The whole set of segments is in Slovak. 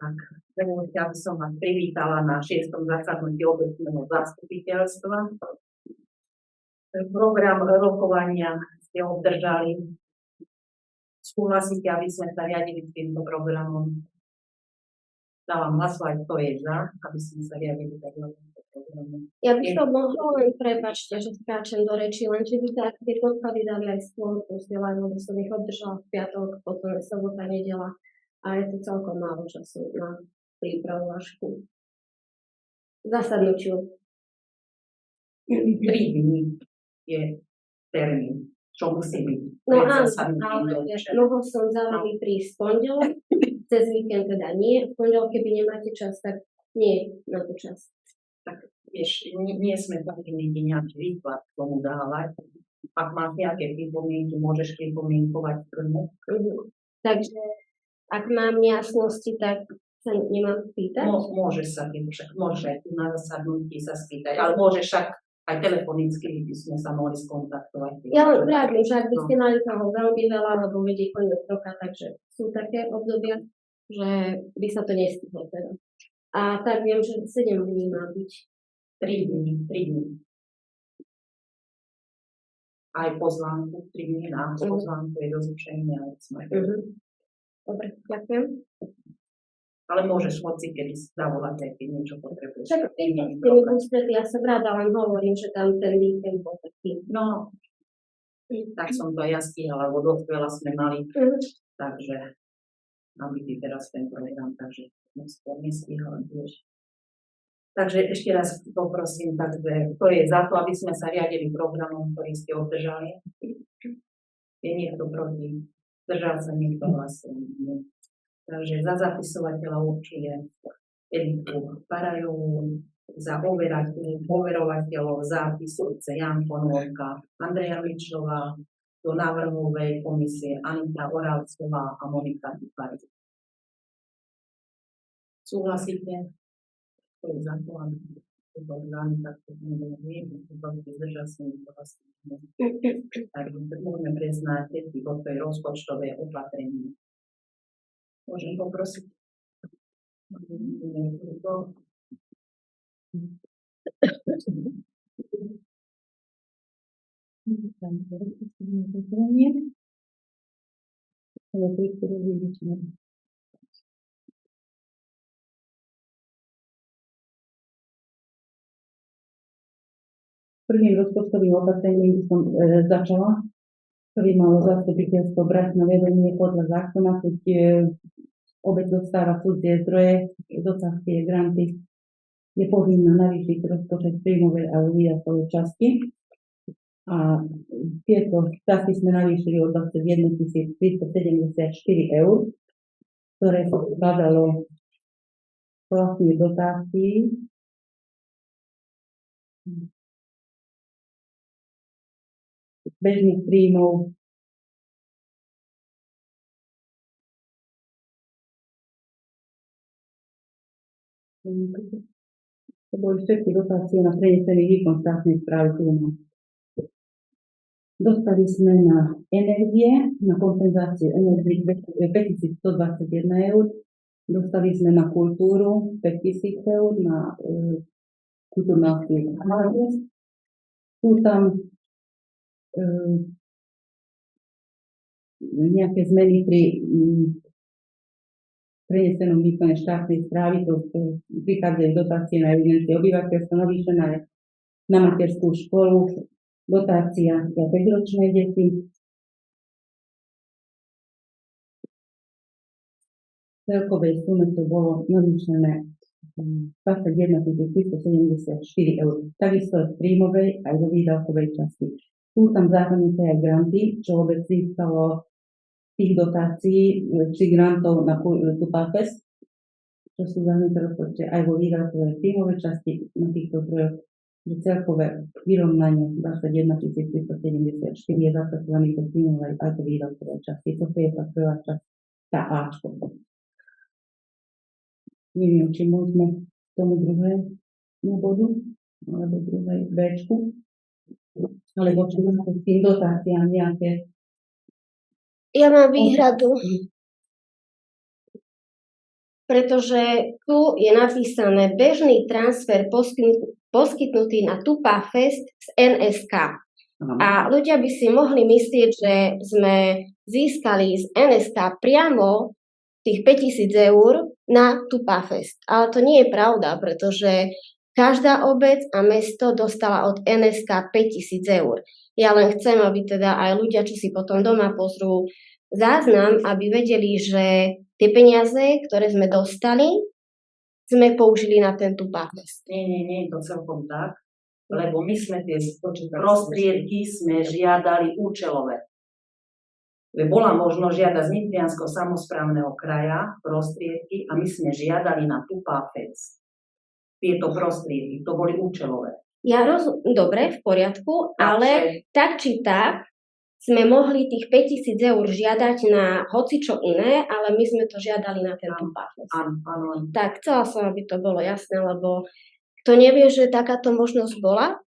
Tak, ja by som vás privítala na 6. zasadnutí obecného zastupiteľstva. Program rokovania ste obdržali. Súhlasíte, aby sme sa riadili s týmto programom? Dávam hlasovať, kto je za, aby sme sa riadili týmto programom. Ja by som mohla len, prepáčte, že skáčem do reči, len či by sa tie podklady dali aj skôr posielať, lebo som ich obdržala v piatok, potom je sobota, nedeľa. A je to celkom málo času na prípravu vašku. Zasadnutiu. 3 dní je termín, čo musí byť. No áno, ale mohol som za vami prísť v pondelok, cez víkend teda nie. V pondelok, keby nemáte čas, tak nie na to čas. Tak vieš, nie sme povinní nejaký výklad k tomu dávať. Ak máš nejaké pripomienky, môžeš pripomienkovať prvnú. Takže ak mám nejasnosti, tak sa nemám spýtať? Môžeš sa však, môžeš aj tu na zasadnutí sa spýtať, ale môžeš však aj telefonicky by sme sa mohli skontaktovať. Ja len vrátim, že ak by ste mali toho veľmi veľa, lebo vedie koniec roka, takže sú také obdobia, že by sa to nestihlo teda. A tak viem, že 7 dní má byť. 3 dní. Aj pozvánku, 3 dní na pozvánku je dozvučenie, ale sme. Dobre, ďakujem. Ale môžeš hoci, kedy zavolať, aj keď niečo potrebuješ. Však ja som rada, len hovorím, že tam ten víkend bol taký. No, tak som to ja stíhala, lebo dosť veľa sme mali, takže nabitý teraz ten program, takže skôr nestíhala tiež. Takže ešte raz poprosím, takže to je za to, aby sme sa riadili programom, ktorý ste obdržali. Je niekto proti? Zdržal sa niekto hlasovania. Takže za zapisovateľa určuje Editu Parajovú, za overovateľov zápisujúce Jan Ponvorka, Andreja Ličová, do návrhovej komisie Anita Orálcová a Monika Tipari. Súhlasíte? To je za to, aby to orgány takto neviem, zdržal sa niekto hlasovania. Takže môžeme prejsť na tretí bod, to je rozpočtové opatrenie. Môžem poprosiť. Prvým rozpočtovým opatrením som začala, ktorý malo zastupiteľstvo brať na vedomie podľa zákona, keď obec dostáva cudzie zdroje, dotácie, granty, je povinná navýšiť rozpočet príjmovej a výdavkovej časti. A tieto časti sme navýšili o 21 374 eur, ktoré sa skladalo vlastne dotácií. Bežných príjmov to boli všetky dotácie na prenesený výkon štátnej správy. Dostali sme na energie, na kompenzáciu energie 5121 eur, dostali sme na kultúru 5000 eur, na kultúrnu akciu. Sú tam nejaké zmeny pri prenesenom výkone štátnej správy, to prichádzajú dotácie na evidencie obyvateľstva, navýšená je na materskú školu, dotácia pre 5-ročné deti. V celkovej sume to bolo navýšené 21 374 eur. Takisto aj z príjmovej aj do výdavkovej časti. Sú tam zahrnuté aj granty, čo obec získalo tých dotácií či grantov na TUPAFES, čo sú zahrnuté rozpočte aj vo výdavkovej príjmovej časti na týchto zdrojoch, že celkové vyrovnanie 21 374 je zapracovaný do príjmovej aj do výdavkovej časti. Toto je tá prvá časť, tá Ačko. Neviem, či môžeme k tomu druhému bodu, alebo druhej Bčku, alebo či máte s tým dotáciám nejaké. Ja mám výhradu. pretože tu je napísané bežný transfer poskytnutý na Tupa Fest z NSK. A ľudia by si mohli myslieť, že sme získali z NSK priamo tých 5 000 eur na Tupa Fest. Ale to nie je pravda, pretože každá obec a mesto dostala od NSK 5 000 eur. Ja len chcem, aby teda aj ľudia, čo si potom doma pozrú záznam, aby vedeli, že tie peniaze, ktoré sme dostali, sme použili na ten Tupa Fest. Nie je to celkom tak, lebo my sme tie prostriedky sme žiadali účelové. Bola možnosť žiadať z Nitrianskeho samosprávneho kraja prostriedky a my sme žiadali na Tupa Fest. Tieto prostriedky, to boli účelové. Dobre, v poriadku, ale tak či tak sme mohli tých 5 000 eur žiadať na hocičo iné, ale my sme to žiadali na ten Tupa Fest. Áno. Tak chcela som, aby to bolo jasné, lebo kto nevie, že takáto možnosť bola,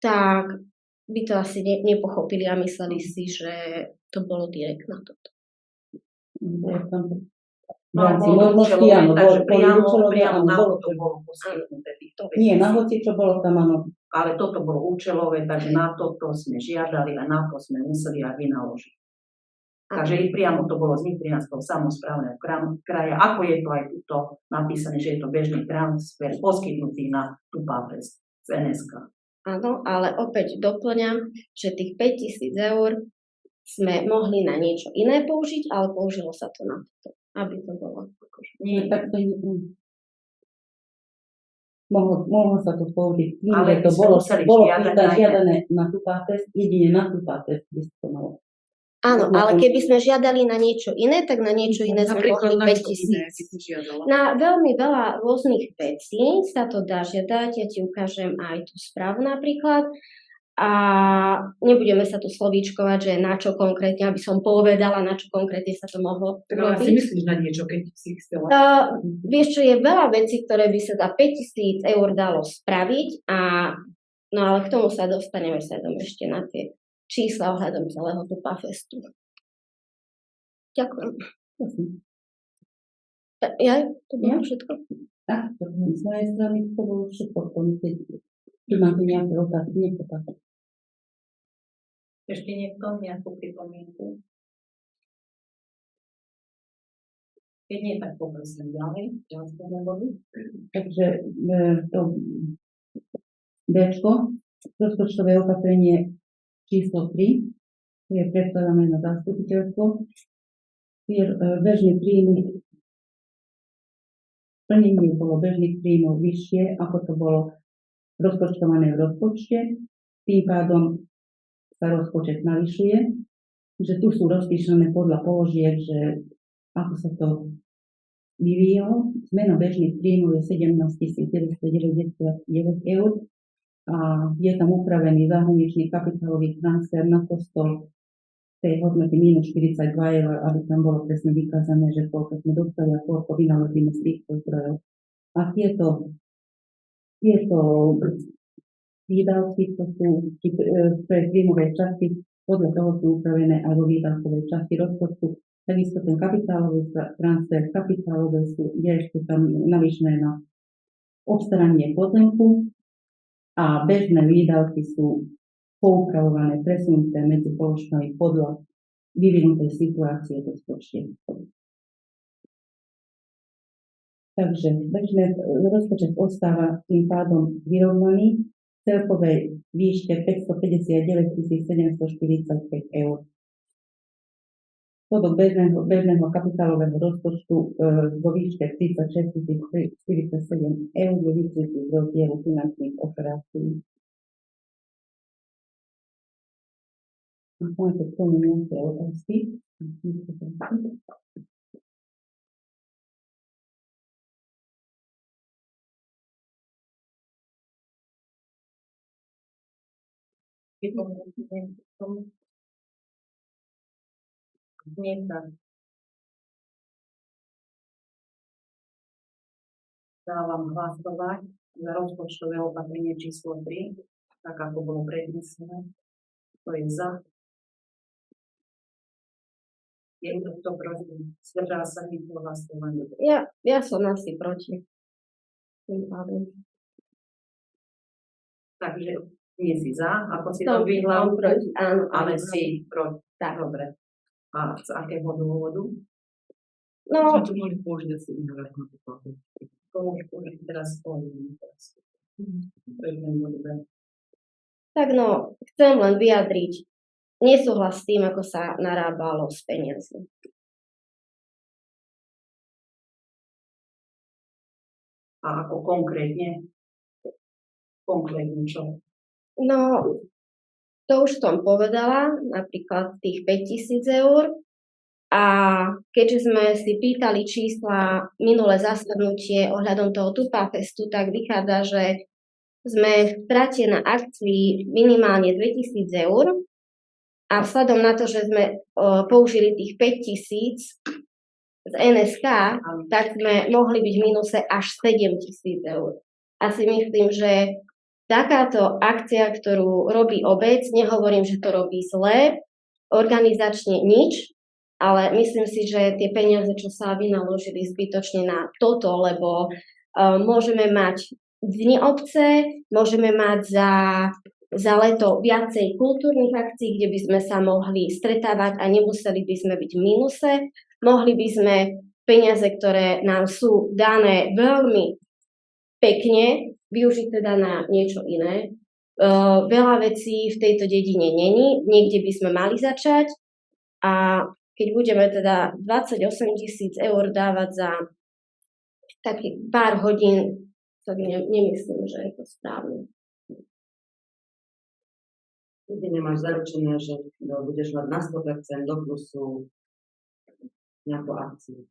tak by to asi nepochopili a mysleli si, že to bolo direkt na toto. Takže priamo na to bolo poskytnuté týchto 5 000. Nie, na hoci čo bolo tam, áno. Ale toto bolo účelové, takže na toto sme žiadali a na to sme museli aj vynaložiť. Takže priamo to bolo z Nitrianskeho samosprávneho kraja, ako je to aj tuto napísané, že je to bežný transfer poskytnutý na Tupa Fest z NSK. Áno, ale opäť doplňam, že tých 5 000 eur sme mohli na niečo iné použiť, ale použilo sa to na to, aby to bolo. Nie, tak to mohlo sa to použiť. Ale to bolo žiadané na Tupa Fest, jedine na Tupa Fest by to malo. Áno, ale keby sme žiadali na niečo iné, tak na niečo iné sme mohli 5 000. Na veľmi veľa rôznych vecí sa to dá žiadať, ja ti ukážem aj tú správu napríklad. A nebudeme sa tu slovíčkovať, že na čo konkrétne, aby som povedala, na čo konkrétne sa to mohlo robiť. Ale si myslíš na niečo, keď si chcela? Vieš čo, je veľa vecí, ktoré by sa za 5 000 eur dalo spraviť, no ale k tomu sa dostaneme sa ešte na tie čísla ohľadom celého Tupa Festu. Ďakujem. Ja? To bolo všetko? Tak, z mojej strany to bolo všetko. Tu máte nejaké otázky, niečo také. Ešte niekto nejakú pripomienku? Keď nie, tak poprosím ďalej. Takže to Bčko, rozpočtové opatrenie číslo 3, to je predkladané na zastupiteľstvo. Bežné príjmy, plnenie bolo bežných príjmov vyššie, ako to bolo rozpočtované v rozpočte. Tým pádom sa rozpočet navyšuje, že tu sú rozpísané podľa položiek, že ako sa to vyvíjalo. Zmena bežných príjmov je 17 999 eur. A je tam upravený zahraničný kapitálový transfer na kostol tej hodnoty minus 42 eur, aby tam bolo presne vykázané, že koľko sme dostali a koľko vynaložíme z týchto zdrojov. A tieto výdavky, to sú v príjmovej časti, podľa toho sú upravené aj vo výdavkovej časti rozpočtu. Takisto ten kapitálový transfer, kapitálové je ešte tam navýšené na obstaranie pozemku. A bežné výdavky sú poupravované, presunuté medzi položkami podľa vyvinutej situácie v rozpočte. Takže bežný rozpočet ostáva tým pádom vyrovnaný v celkovej výške 559 745 eur. Schodok bežného kapitálového rozpočtu vo výške 36 047 eur je využitý z rozdielu finančných operácií. Máte k tomu nejaké otázky? Dávam hlasovať za rozpočtové opatrenie číslo 3, tak ako bolo prednesené. To je za. Je to proti. Zdržal sa nikto hlasovania. Ja som asi proti. Tým pádom. Takže nie si za, ako si Som to vyhľadal, proti, áno. ale si proti. Tak. Dobre. A z akého dôvodu? No, Sme to mohli použiť asi iné na to platy. To už teraz poviem. tak no, chcem len vyjadriť nesúhlas s tým, ako sa narábalo s peniazmi. A ako konkrétne? Konkrétne čo? No, to už som povedala, napríklad tých 5 000 eur. A keďže sme si pýtali čísla minulé zasadnutie ohľadom toho Tupafestu, tak vychádza, že sme v strate na akcii minimálne 2 000 eur a vzhľadom na to, že sme použili tých 5 000 z NSK, tak sme mohli byť v mínuse až 7 000 eur. A si myslím, že takáto akcia, ktorú robí obec, nehovorím, že to robí zle, organizačne nič, ale myslím si, že tie peniaze, čo sa vynaložili zbytočne na toto, lebo môžeme mať dni obce, môžeme mať za leto viacej kultúrnych akcií, kde by sme sa mohli stretávať a nemuseli by sme byť v mínuse. Mohli by sme peniaze, ktoré nám sú dané veľmi pekne, využiť teda na niečo iné. Veľa vecí v tejto dedine není, niekde by sme mali začať a keď budeme teda 28 000 eur dávať za taký pár hodín, tak nemyslím, že je to správne. Nikdy nemáš zaručené, že budeš mať na 100% do plusu nejakú akciu.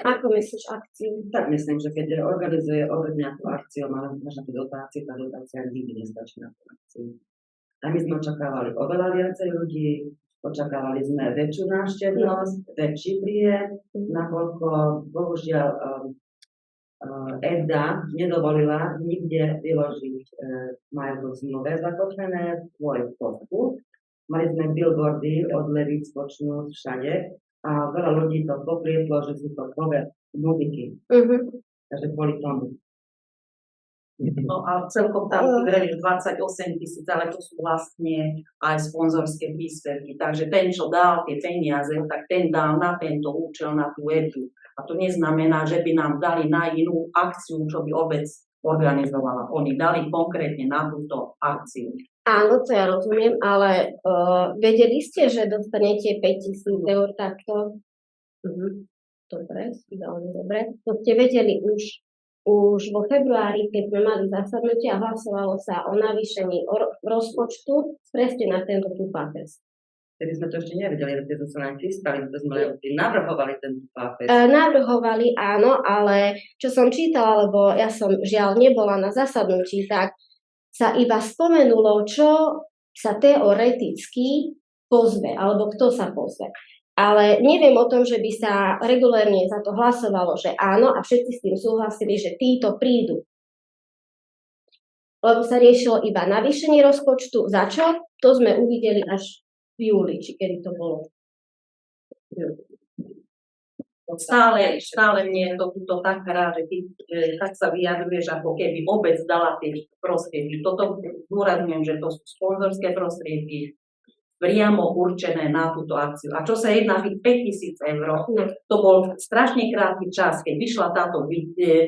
Ako myslíš akciu? Tak myslím, že keď organizuje obec nejakú akciu, máš na tú dotáciu, tá dotácia nikdy nestačí na tú akciu. A my sme očakávali oveľa viacej ľudí, očakávali sme väčšiu návštevnosť, väčší príjem, nakoľko bohužiaľ EDA nedovolila nikde vyložiť, majú to zmluve zakotvené, svoj podpus. Mali sme billboardy od Levíc počnúť všade a veľa ľudí to poprietlo, že sú to prvé muziky. Takže kvôli tomu. No a celkom tam si verili 28 000, ale to sú vlastne aj sponzorské príspevky. Takže ten, čo dal tie peniaze, tak ten dal na tento účel, na tú edu. A to neznamená, že by nám dali na inú akciu, čo by obec organizovala. Oni dali konkrétne na túto akciu. Áno, to ja rozumiem, ale vedeli ste, že dostanete 5 000 eur takto? Dobre, veľmi dobre. To ste vedeli už vo februári, keď sme mali zasadnutie a hlasovalo sa o navýšení rozpočtu presne na tento Tupafest. Vtedy sme to ešte nevedeli, že to sa nám chystali, to sme navrhovali ten Tupafest. Navrhovali, áno, ale čo som čítala, lebo ja som žiaľ nebola na zasadnutí, tak sa iba spomenulo, čo sa teoreticky pozve, alebo kto sa pozve. Ale neviem o tom, že by sa regulérne za to hlasovalo, že áno a všetci s tým súhlasili, že títo prídu. Lebo sa riešilo iba navýšenie rozpočtu. Za čo? To sme uvideli až v júli, či kedy to bolo. Stále mne to tak hrá, že ty tak sa vyjadruješ, ako keby obec dala tie prostriedky. Toto zdôrazňujem, že to sú sponzorské prostriedky, priamo určené na túto akciu. A čo sa jedná tých 5 000 eur, to bol strašne krátky čas, keď vyšla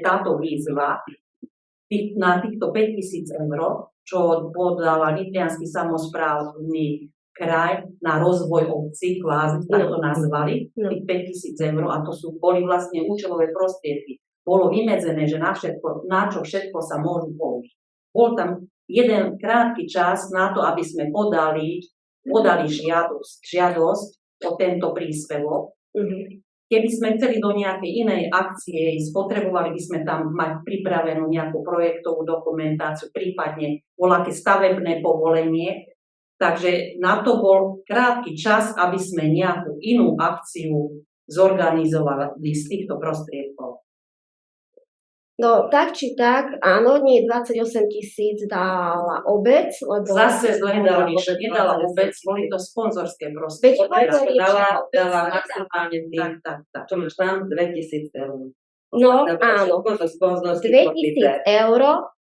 táto výzva na týchto 5 000 eur, čo podala Nitriansky samosprávny kraj na rozvoj obcí, kvázi, tak to nazvali, tých 5 000 eur, a to boli vlastne účelové prostriedky. Bolo vymedzené, že na čo všetko sa môžu použiť. Bol tam jeden krátky čas na to, aby sme podali žiadosť o tento príspevok. Keby sme chceli do nejakej inej akcie ísť, potrebovali by sme tam mať pripravenú nejakú projektovú dokumentáciu, prípadne voľaké stavebné povolenie. Takže na to bol krátky čas, aby sme nejakú inú akciu zorganizovali z týchto prostriedkov. No, tak či tak, áno, nie 28 000 dala obec, lebo... Zase zle Nedala nedala obec obec, boli to sponzorské Veď prostriedky. hovorím, že Dala obec nedala. maximálne tým, Tak. čo máš tam, 2000 eur. No, Dobre, áno, všetko to sponzorský 2000 eur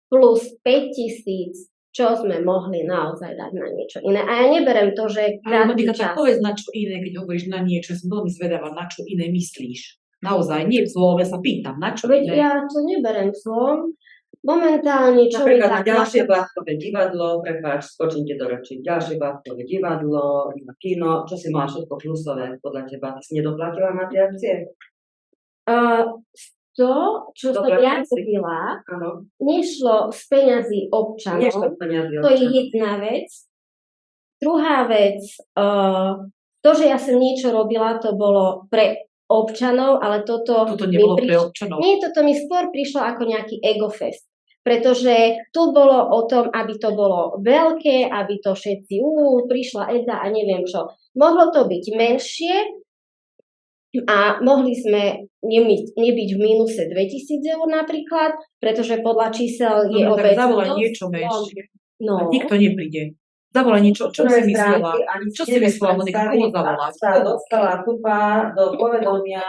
plus 5000, čo sme mohli naozaj dať na niečo iné. A ja neberem to, že Ale krátky Monika, tak čas. povedz na čo iné, keď hovoríš na niečo, som veľmi zvedavá, na čo iné myslíš. Naozaj, nie v zlove sa pýtam, na čo Veď iné. ja to neberem zlom. Momentálne, čo mi Napríklad na tak... ďalšie Vládkové divadlo, prepáč, skočím ti do reči, ďalšie Vládkové divadlo, kino, čo si mala všetko plusové podľa teba? Ty si nedoplatila na tie akcie? To, čo som Dobre, ja si. robila, Áno. nešlo z peňazí občanov. Nešlo peniazy To je občanov. jedna vec. Druhá vec, to, že ja som niečo robila, to bolo pre občanov, ale toto Toto nebolo mi pre občanov. Nie, toto mi skôr prišlo ako nejaký egofest. Pretože tu bolo o tom, aby to bolo veľké, aby to všetci, prišla Eda a neviem čo. Mohlo to byť menšie a mohli sme nebyť v mínuse 2000 eur napríklad, pretože podľa čísel je No, tak obec zavolaj dosť niečo menšie. No, Nikto nepríde. Zavolaj niečo, čo si myslela? Čo si myslela, Monika, koho zavolať? Sa dostala tupa do povedomia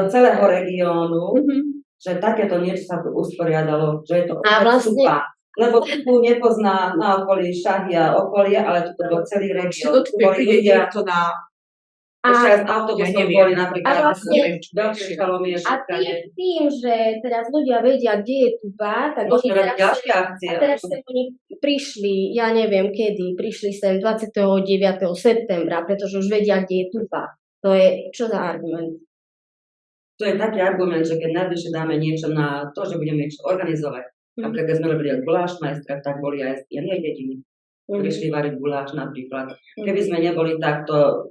celého regiónu, že takéto niečo sa tu usporiadalo, že je to A vlastne- tupa. Lebo tu nepozná na okolí Šahia okolie, ale tu bol celý Či región. to Tu boli príde ľudia, niekto na... ešte a, aj s autobusom Ja neviem. boli napríklad. A vlastne- Ďalšie šalomie, a tým, že teraz ľudia vedia, kde je tuba, tak oni Môžeme robiť teraz ďalšie akcie. A teraz sem oni prišli, ja neviem kedy, prišli sem 29. septembra, pretože už vedia, kde je tuba. To je, čo za argument? To je taký argument, že keď najbližšie dáme niečo na to, že budeme niečo organizovať, napríklad keď sme robili aj guláš majstra, tak boli aj nie dediny. Prišli variť guláš napríklad. Keby sme neboli takto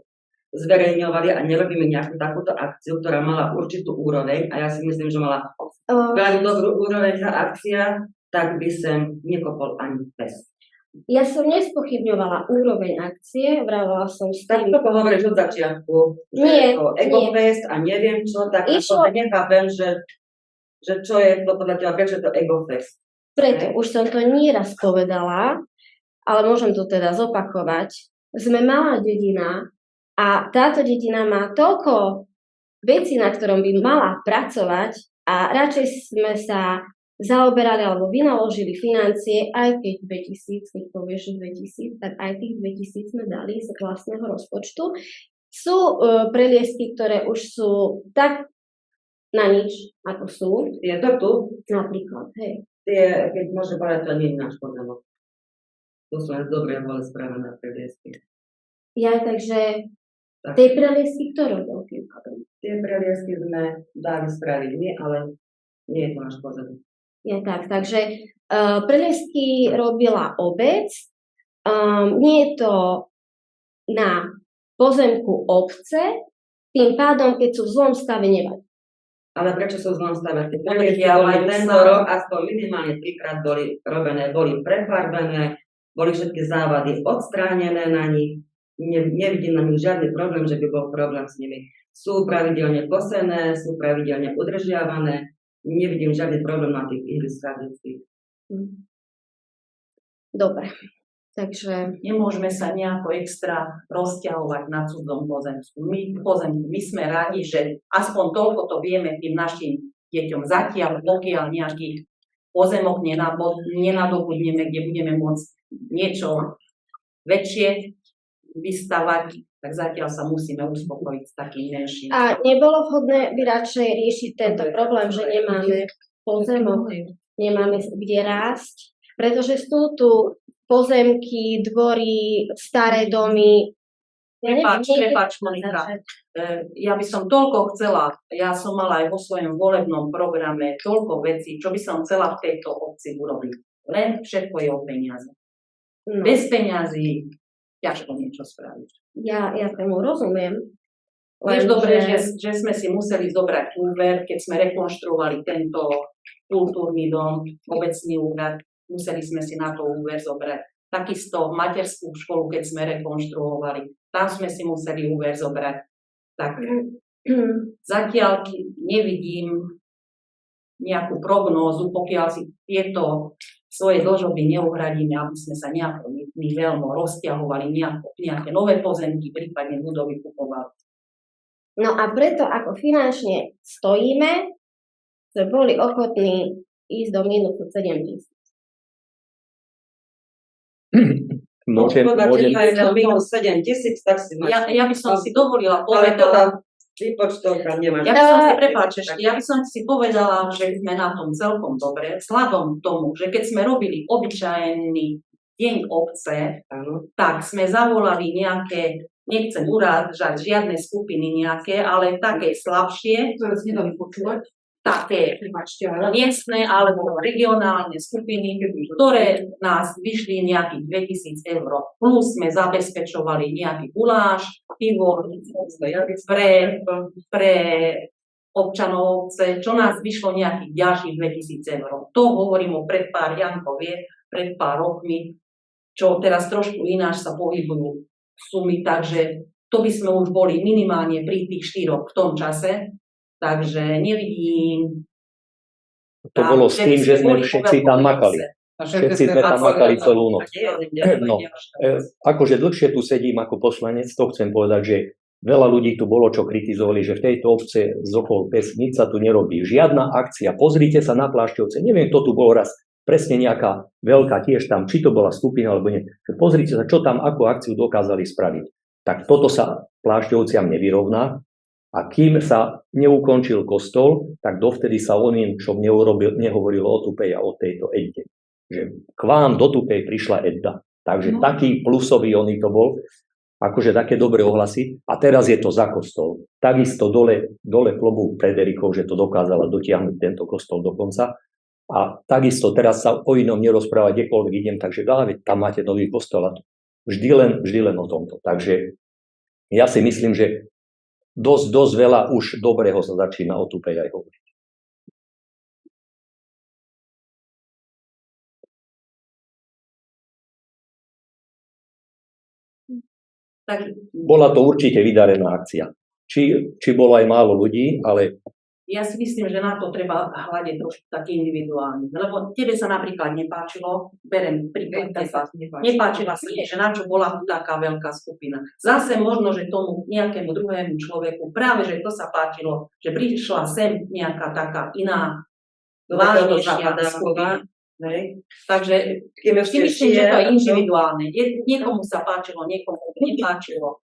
zverejňovali a nerobíme nejakú takúto akciu, ktorá mala určitú úroveň, a ja si myslím, že mala veľmi dobrú úroveň tá akcia, tak by sem nekopol ani pes. Ja som nespochybňovala úroveň akcie, vravela som s Tak tým. to hovoríš od začiatku, že Nie, je to egofest a neviem čo, tak Išlo- ako nechápem, že čo je to podľa teba, prečo je to egofest. Preto už som to nieraz povedala, ale môžem to teda zopakovať. Sme malá dedina a táto dedina má toľko vecí, na ktorom by mala pracovať a radšej sme sa zaoberali alebo vynaložili financie, aj keď 2000, keď povieš 2000, tak aj tých 2000 sme dali z vlastného rozpočtu. Sú preliesky, ktoré už sú tak na nič, ako sú, Je to tu, napríklad, hej. keď môže povedať, to nie je náš pozemok. To sú len dobre vole spravené preliesky. Ja, takže Tak. tej preliesky kto robil tým pádom? Tie preliesky sme dali spraviť my, ale nie je to náš pozemok. Je tak, takže preliesky robila obec, nie je to na pozemku obce, tým pádom, keď sú v zlom stave, nevadí. Ale prečo sú v zlom stave? Tie Ja preliesky boli majú tento sa- rok aspoň minimálne 3-krát boli robené, boli prefarbené, boli všetky závady odstránené na nich. Nevidím na nich žiadny problém, že by bol problém s nimi. Sú pravidelne kosené, sú pravidelne udržiavané. Nevidím žiadny problém na tých ihriskách detských. Dobre, takže Nemôžeme sa nejako extra rozťahovať na cudzom pozemku. My sme radi, že aspoň toľko to vieme tým našim deťom zatiaľ, pokiaľ nejaký pozemok nenadobudneme, kde budeme môcť niečo väčšie vystavať, tak zatiaľ sa musíme uspokojiť s takým menším. a nebolo vhodné by radšej riešiť tento problém, že nemáme pozemok, nemáme kde rásť, pretože sú tu pozemky, dvory, staré domy. Prepáč, Monika. Ja by som toľko chcela, ja som mala aj vo svojom volebnom programe toľko vecí, čo by som chcela v tejto obci urobiť. Len všetko je o peniaze. No, Bez peňazí ťažko niečo spraviť. ja tomu rozumiem. Vieš Lenže- dobre, že sme si museli zobrať úver, keď sme rekonštruovali tento kultúrny dom, obecný úrad, museli sme si na to úver zobrať. Takisto materskú školu, keď sme rekonštruovali, tam sme si museli úver zobrať. Tak zatiaľ nevidím nejakú prognózu, pokiaľ si tieto svoje dlžoby neuhradíme, aby sme sa nejako my veľmi rozťahovali, nejaké nové pozemky, prípadne budovy kupovali. No a preto, ako finančne stojíme, sme boli ochotní ísť do mínusu 7 000. Môžem, minus 7 000, tak si máš. Ja by som si dovolila Ale to povedať, tam výpočtovka nemáš. ja by som si povedala, že sme na tom celkom dobre, vzhľadom k tomu, že keď sme robili obyčajný deň obce, Áno. tak sme zavolali nejaké, nechcem urážať žiadne skupiny nejaké, ale také slabšie, Ktoré si nedali počúvať. také miestne alebo regionálne skupiny, ktoré nás vyšli nejakých 2000 eur. Plus sme zabezpečovali nejaký guláš, pivo pre občanov obce, čo nás vyšlo nejakých ďalších 2000 eur. To hovorím o pred pár, Janko vie, pred pár rokmi, čo teraz trošku ináč sa pohybujú sumy, takže to by sme už boli minimálne pri tých 4 v tom čase. Takže nevidím. to bolo s tým, že sme všetci tam makali. Všetci sme tam makali celú noc. No, akože dlhšie tu sedím ako poslanec, to chcem povedať, že veľa ľudí tu bolo, čo kritizovali, že v tejto obce z okolo Pes nič sa tu nerobí. Žiadna akcia. Pozrite sa na Plášťovce. Neviem, kto tu bol raz. Presne nejaká veľká tiež tam, či to bola skupina alebo nie. Pozrite sa, čo tam, akú akciu dokázali spraviť. Tak toto sa Plášťovciam nevyrovná. A kým sa neukončil kostol, tak dovtedy sa o ničom nehovorilo o Tupej a o tejto Edde. Že k vám do Tupej prišla Edda. Takže taký plusový oný to bol, akože také dobré ohlasy. A teraz je to za kostol. Takisto dole klobúk pred Erikou, že to dokázala dotiahnuť tento kostol do konca. A takisto teraz sa o inom nerozpráva, kdekoľvek idem, takže tam máte nový kostol. Vždy len o tomto. Takže ja si myslím, že dosť veľa už dobrého sa začína o Tupej aj hovoriť. Tak, Bola to určite vydarená akcia. Či bolo aj málo ľudí, ale ja si myslím, že na to treba hľadiť trošku tak individuálne. Lebo tebe sa napríklad nepáčilo, berem príklad teba, nepáčila sa ti, že na čo bola tu taká veľká skupina. Zase možno, že tomu nejakému druhému človeku práve, že to sa páčilo, že prišla sem nejaká taká iná vážnejšia skupina. Takže si myslím, že to je individuálne. Niekomu sa páčilo, niekomu nepáčilo.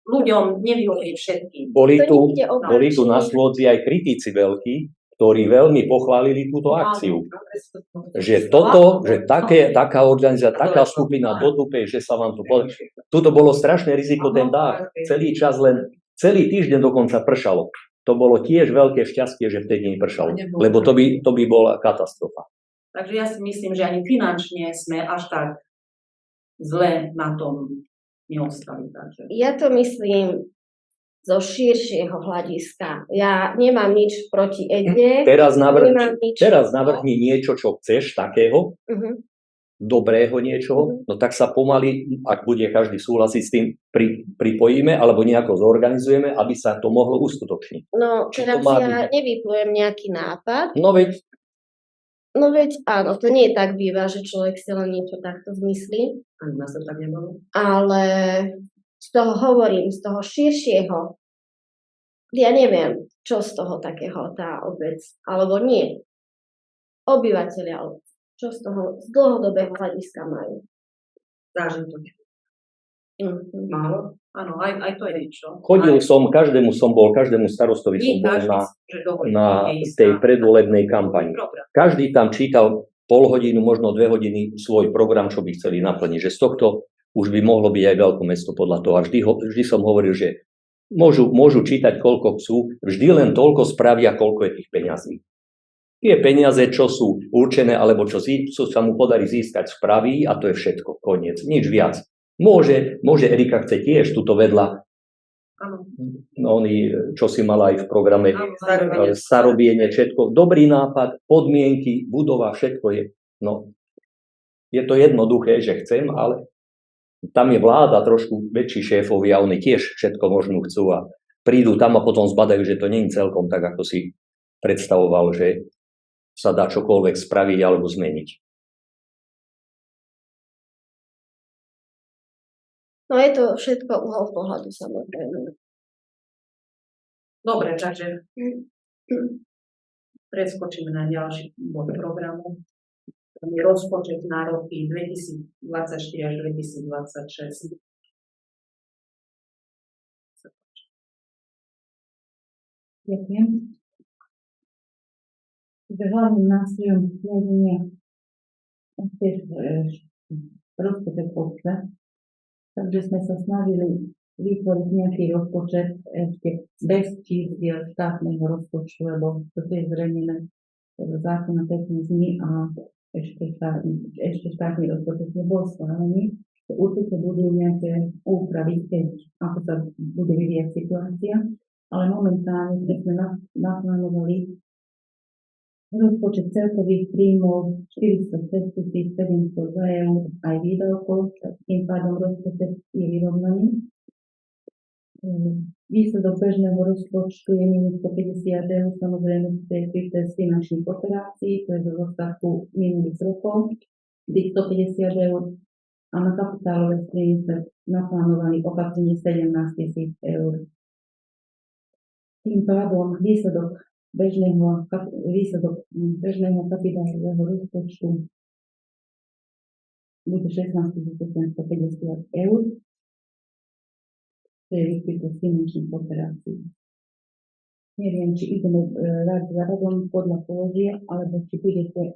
Ľuďom nevyhovuje všetkým. boli tu na Slodzi aj kritici veľkí, ktorí veľmi pochválili túto akciu. Že taká organizácia, taká skupina do Tupej, že sa vám tu podarí. Tuto bolo strašné riziko ten dáh. Celý čas celý týždeň dokonca pršalo. To bolo tiež veľké šťastie, že vtedy nepršalo. Lebo to by bola katastrofa. Takže ja si myslím, že ani finančne sme až tak zle na tom neostali. Takže. Ja to myslím zo širšieho hľadiska. Ja nemám nič proti Edde. Teraz navrhni niečo, čo chceš, takého, dobrého niečoho, no tak sa pomaly, ak bude každý súhlasiť s tým, pripojíme alebo nejako zorganizujeme, aby sa to mohlo uskutočniť. No, teraz ja nevyplujem nejaký nápad. No veď, áno, to nie je tak býva, že človek si len niečo takto zmyslí. Ani nás to tak nebolo. Ale z toho hovorím, z toho širšieho, ja neviem, čo z toho takého tá obec, alebo nie. Obyvateľia obec, čo z toho z dlhodobého hľadiska majú. Zážitok. Málo? Áno, aj to je niečo. každému starostovi som bol na tej predvolebnej kampani. Každý tam čítal pol hodinu, možno 2 hodiny svoj program, čo by chceli naplniť. Že z tohto už by mohlo byť aj veľké mesto podľa toho. A vždy som hovoril, že môžu čítať, koľko chcú, vždy len toľko spravia, koľko je tých peňazí. Tie peniaze, čo sú určené, alebo čo sa mu podarí získať, spraví a to je všetko, koniec, nič viac. Môže Erika chce tiež tuto vedľa, čo si mala aj v programe, starobienie, všetko, dobrý nápad, podmienky, budova, všetko je. No, je to jednoduché, že chcem, ale tam je vláda, trošku väčší šéfovia, oni tiež všetko možno chcú a prídu tam a potom zbadajú, že to nie je celkom tak, ako si predstavoval, že sa dá čokoľvek spraviť alebo zmeniť. No je to všetko uhol pohľadu samozrejme. Dobre, takže preskočíme na ďalší bod programu. To je rozpočet na roky 2024 až 2026. Ďakujem. Hlavným nástrojom riadenia je rozpočet obce, takže sme sa snažili vytvoriť nejaký rozpočet ešte bez čísliel štátneho rozpočtu, lebo to je zverejnené zákona peknými a ešte štátny rozpočet nebol schválený. Určite budú nejaké úpravy, keď ako sa bude vyvíjať situácia, ale momentálne sme naplánovali rozpočet celkových príjmov 406 702 eur aj výdavkov, tým pádom rozpočet je vyrovnaný. Výsledok bežného rozpočtu je minus 150 eur, samozrejme to je kryté z finančných operácií, to je zo zostatku minulých rokov, tých 150 eur, a na kapitálové strany sme naplánovali opatrenie 17 000 eur. Tým pádom výsledok bežného kapitálového rozpočtu bude 16 750 eur. To je vykryté z finančných operácií. Neviem, či ideme rád za radom podľa položiek, alebo či budete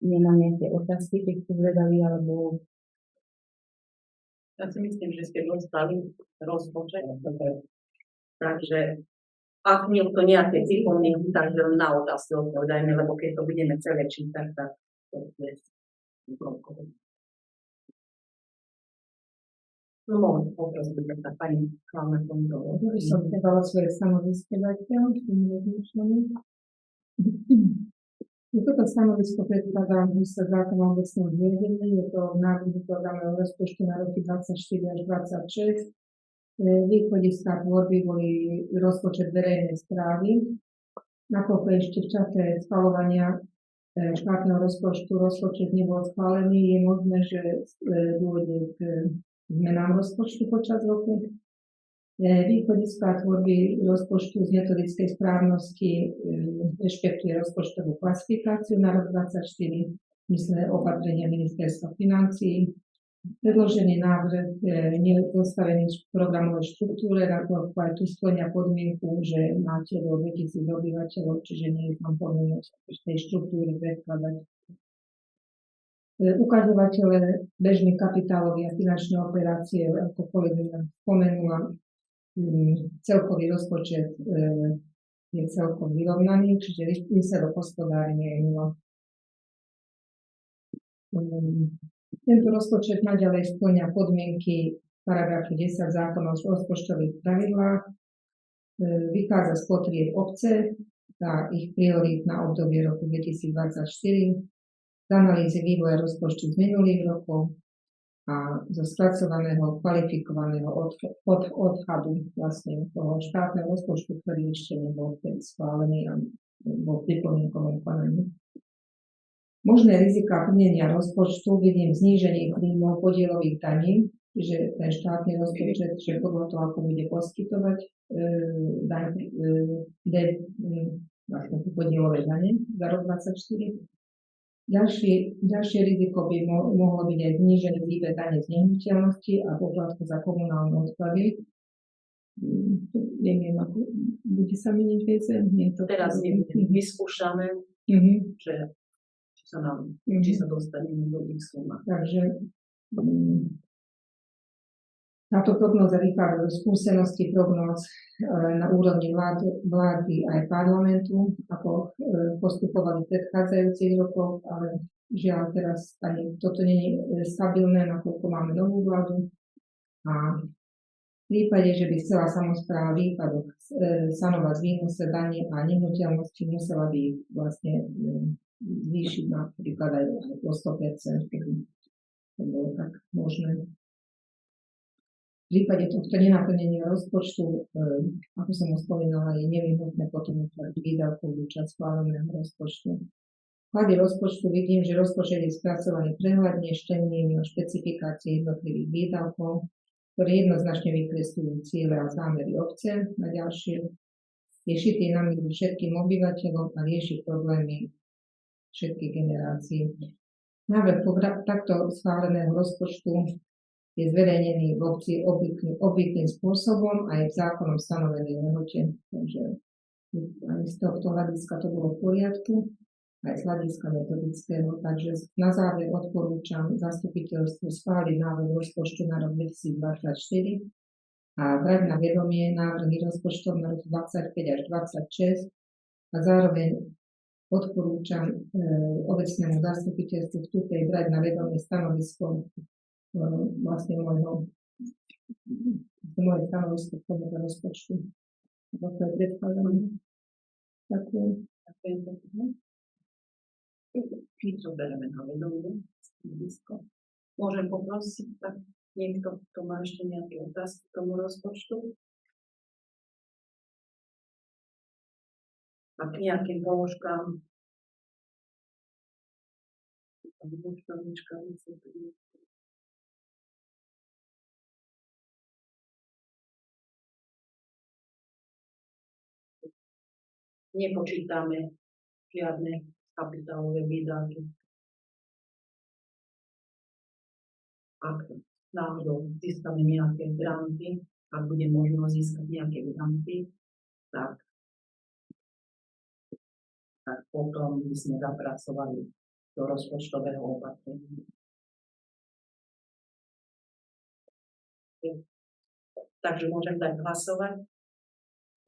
na nejaké otázky, keď ste zvedali, alebo... Ja si myslím, že ste dostali rozpočet. Takže ak niekto nejaké pripomienky, tak na otázky odpovedajme, lebo keď to budeme celé čítať, tak to je problém. No môžem poprosiť, tak pani Kláme Kondová. Ja by som nedala svoje stanovisko zatiaľ, s tým rozmýšľaním. Toto stanovisko predkladá sa zákon o obecnom zriadení, je to návrh programového rozpočtu na roky 24 až 26. Východiská tvorby boli rozpočet verejnej správy. Nakoľko ešte v čase schvaľovania štátneho rozpočtu rozpočet nebol schválený, je možné, že dôjde k zmenám rozpočtu počas roku. Východiská tvorby rozpočtu z metodickej správnosti rešpektuje rozpočtovú klasifikáciu na rok 2024, mysle opatrenia ministerstva financií. Predložený návrh nie je postavený v programovej štruktúre, nakoľko aj tu splňa podmienku, že máte do 2000 obyvateľov, čiže nie je tam povinnosť v tej štruktúre predkladať. Ukazovatele bežných kapitálových a finančné operácie, ako kolegyňa spomenula, celkový rozpočet je celkom vyrovnaný, čiže výsledok hospodárenia je 0. Tento rozpočet naďalej spĺňa podmienky paragrafu 10 zákona o rozpočtových pravidlách, vychádza z potrieb obce a ich priorít na obdobie roku 2024, z analýzy vývoja rozpočtu z minulých rokov a zo spracovaného kvalifikovaného odhadu vlastne toho štátneho rozpočtu, ktorý ešte nebol vtedy schválený a bol pripomienkovom konaní. Možné rizika plnenia rozpočtu vidím zníženie príjmov podielových daní, čiže ten štátny rozpočet, že podľa toho, ako bude poskytovať vlastne podielové dane za rok 2024. Ďalšie riziko by mohlo byť aj znížený výber dane z nehnuteľnosti a poplatku za komunálne odpady. Neviem, ako bude sa meniť vece. Teraz vyskúšame, že či sa dostaneme do tých sumách. Takže táto prognóza vychádza zo skúsenosti prognóz na úrovni vlády aj parlamentu, ako postupovali v predchádzajúcich rokoch, ale žiaľ teraz ani toto nie je stabilné, nakoľko máme novú vládu. A v prípade, že by chcela samospráva výpadok sanovať z výnose dane a nehnuteľnosti, musela by vlastne zvýšiť napríklad aj o 100%, keby to bolo tak možné. V prípade tohto nenaplnenia rozpočtu, ako som už spomínala, je nevyhnutné potom utvoriť výdavkovú časť schváleného rozpočtu. klade rozpočtu vidím, že rozpočet je spracovaný prehľadne, štenými o špecifikácie jednotlivých výdavkov, ktoré jednoznačne vykresľujú ciele a zámery obce na ďalšie. Je šitý na milu všetkým obyvateľom a rieši problémy všetkých generácií. Návrh takto schváleného rozpočtu je zverejnený v obci obvyklým spôsobom a je v zákonom stanovenej lehote. Takže aj z tohto hľadiska to bolo v poriadku, aj z hľadiska metodického. Takže na záver odporúčam zastupiteľstvu schváliť návrh rozpočtu na rok 2024 a brať na vedomie návrhy rozpočtov na rok 25 až 26 a zároveň odporúčam obecnému zastupiteľstvu v Tutej brať na vedomie stanovisko vlastne moje stanovisko k tomuto rozpočtu. To je predkladané. Ďakujem. Ďakujem pekne. My to bereme na vedomie. Môžem poprosiť, tak niekto, kto má ešte nejaké otázky k tomu rozpočtu? A k nejakým položkám? Nepočítame žiadne kapitálové výdavky. Ak náhodou získame nejaké granty, ak bude možnosť získať nejaké granty, tak potom by sme zapracovali do rozpočtového opatrenia. Takže môžem dať hlasovať.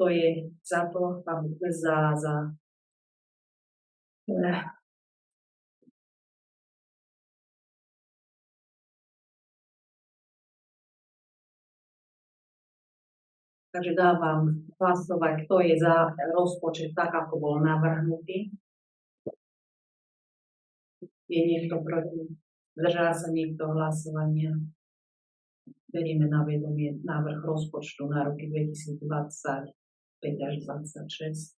To je za to, Takže dávam hlasovať, kto je za rozpočet tak, ako bol navrhnutý. Je niekto proti? Zdržal sa niekto hlasovania? Berieme na vedomie návrh rozpočtu na roky 2025 až 2026.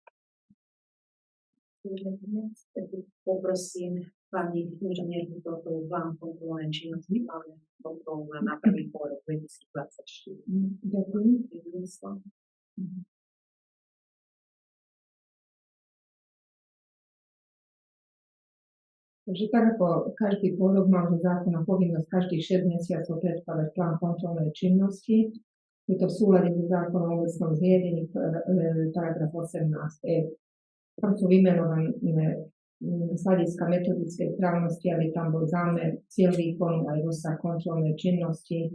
Poprosím pani inžinierku toto vám kontrolné činnosti, máme kontrolu na prvý pôrok 2024. Ďakujem. Takže tak ako každý pôrok máme zákona povinnosť každých 6 mesiacov predkladať plán kontrolnej činnosti. Je to v súlade so zákonom o obecnom zriadení, paragraf 18e. Tam sú vymenované z hľadiska metodickej správnosti, aby tam bol zámer, cieľ výkonu aj rozsah kontrolnej činnosti,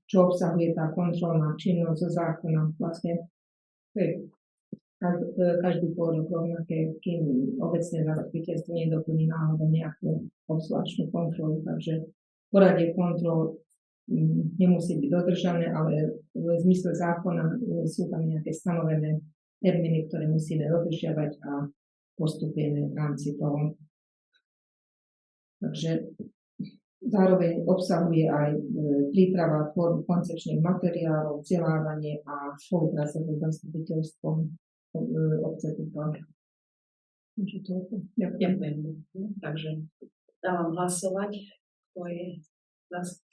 čo obsahuje tá kontrolná činnosť zo zákona. Vlastne každý pôrok rovnaké, kým obecné zastupiteľstvo nedoplní náhodou nejakú obzvláštnu kontrolu. Takže poradie kontrol nemusí byť dodržané, ale v zmysle zákona sú tam nejaké stanovené termíny, ktoré musíme dodržiavať a postupujeme v rámci toho. Takže zároveň obsahuje aj príprava tvorbu koncepčných materiálov, vzdelávanie a spolupráca so zastupiteľstvom obce Tupa. Ďakujem. Takže dávam hlasovať, kto je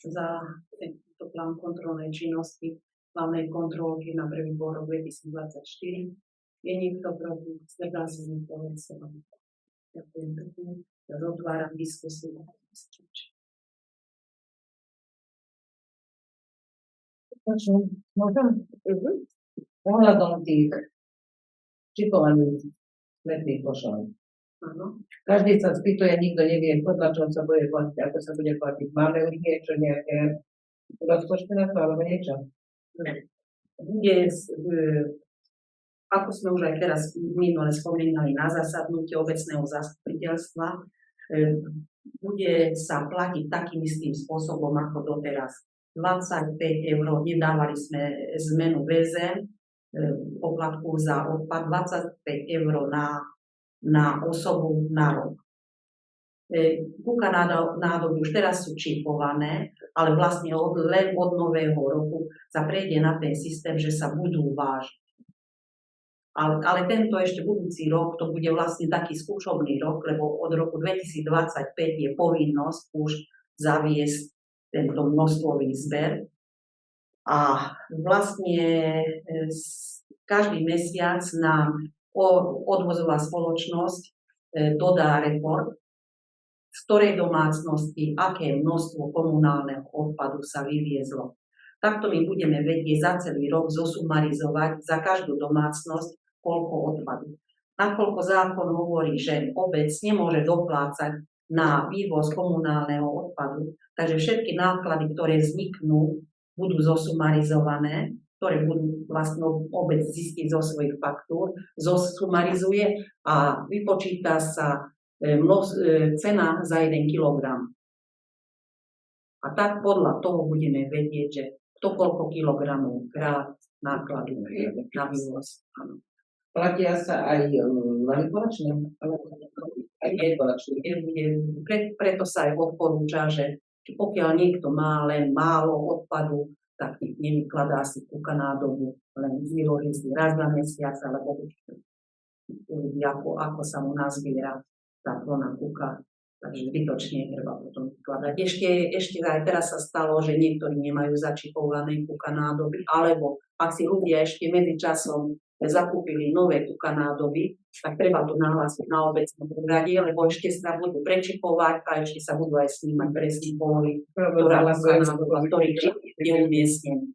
za tento plán kontrolnej činnosti hlavnej kontrolky na prvý pôrok 2024. Je niekto proti? Zdržal sa niekto hlasovať? Ďakujem pekne. Ja otváram diskusiu. Ohľadom tých čipovaných smetných košov. Áno. Každý sa spýtuje, nikto nevie, podľa čoho sa bude platiť, ako sa bude platiť. Máme už niečo, nejaké rozpočty na to, alebo niečo? Bude, ako sme už aj teraz minule spomínali na zasadnutie obecného zastupiteľstva, bude sa platiť takým istým spôsobom ako doteraz. 25 €, nedávali sme zmenu VZ, poplatku za odpad, 25 € na osobu na rok. Kúka nádoby už teraz sú čipované, ale vlastne len od nového roku sa prejde na ten systém, že sa budú vážiť. Ale tento ešte budúci rok, to bude vlastne taký skúšobný rok, lebo od roku 2025 je povinnosť už zaviesť tento množstvový zber. A vlastne každý mesiac nám odvozová spoločnosť dodá report, z ktorej domácnosti, aké množstvo komunálneho odpadu sa vyviezlo. Takto my budeme vedieť za celý rok zosumarizovať za každú domácnosť, koľko odpadu. Nakoľko zákon hovorí, že obec nemôže doplácať na vývoz komunálneho odpadu, takže všetky náklady, ktoré vzniknú, budú zosumarizované, ktoré budú vlastne obec zistiť zo svojich faktúr, zosumarizuje a vypočíta sa cena za 1 kilogram. A tak podľa toho budeme vedieť, že kto koľko kilogramov krát nákladu na vývoz. Áno. Platia sa aj manipulačné? Preto sa aj odporúča, že pokiaľ niekto má len málo odpadu, tak nevykladá si kúka nádobu, len vyloží raz na mesiac, alebo uvidí, ako sa mu nazbiera tá plná kúka. Takže zbytočne treba potom vykladať. Ešte aj teraz sa stalo, že niektorí nemajú začipované kúka nádoby, alebo ak si ľudia ešte medzičasom zakúpili nové kúka nádoby, tak treba to nahlásiť na obecnom úrade, lebo ešte sa budú prečipovať a ešte sa budú aj snímať presný polohy, ktorý je umiestnený.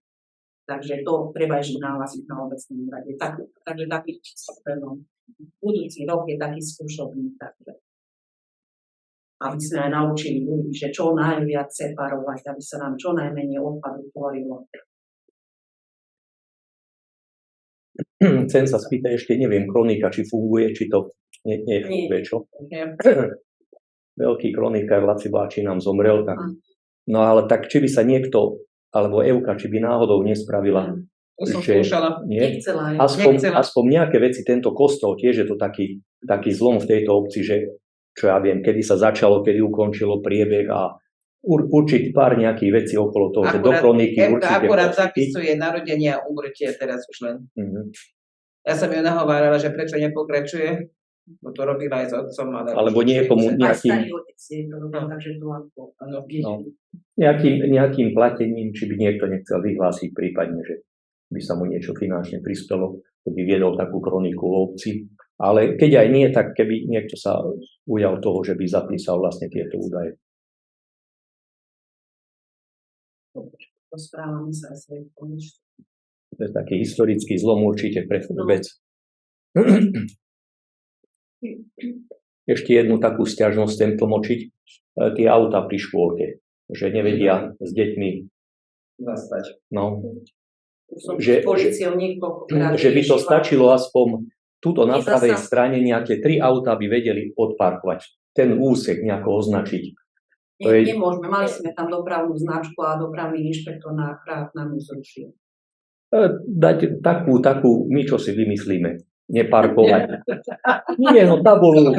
Takže to treba ešte nahlásiť na obecnom úrade. Takže taký budúci rok je taký skúšobný. Aby sme aj naučili ľudí, že čo najviac separovať, aby sa nám čo najmenej odpadu tvorilo. Chcem sa spýtať ešte, neviem, kronika, či funguje, či to nefunguje, čo? Veľký kronikár Laci Vláči nám zomrel, tak. No ale tak, či by sa niekto, alebo Evka, či by náhodou nespravila, To som skúšala. Nechcela. Aspoň nejaké veci, tento kostol, tiež je to taký zlom v tejto obci, že čo ja viem, kedy sa začalo, kedy ukončilo priebeh a určiť pár nejakých vecí okolo toho, že do kroniky určite akurát zapisuje narodenia a umrtie teraz už len. Ja som ju nahovárala, že prečo nepokračuje, bo to robila aj s otcom. Alebo niekomu nejakým platením, či by niekto nechcel vyhlásiť prípadne, že by sa mu niečo finančne prispelo, keby viedol takú kroniku o obci. Ale keď aj nie, tak keby niekto sa ujal toho, že by zapísal vlastne tieto údaje. Rozprávame sa aj svojich konečných. To je taký historický zlom určite pre vec. Ešte jednu takú sťažnosť chcem tlmočiť. Tie autá pri škôlke, že nevedia s deťmi zastať. No. Že by to stačilo aspoň tuto na pravej strane nejaké 3 autá by vedeli odparkovať. Ten úsek nejako označiť. Nemôžeme, mali sme tam dopravnú značku a dopravný inšpektor nám zrušil. Dať takú, my čo si vymyslíme, neparkovať. Nie, no tabulu,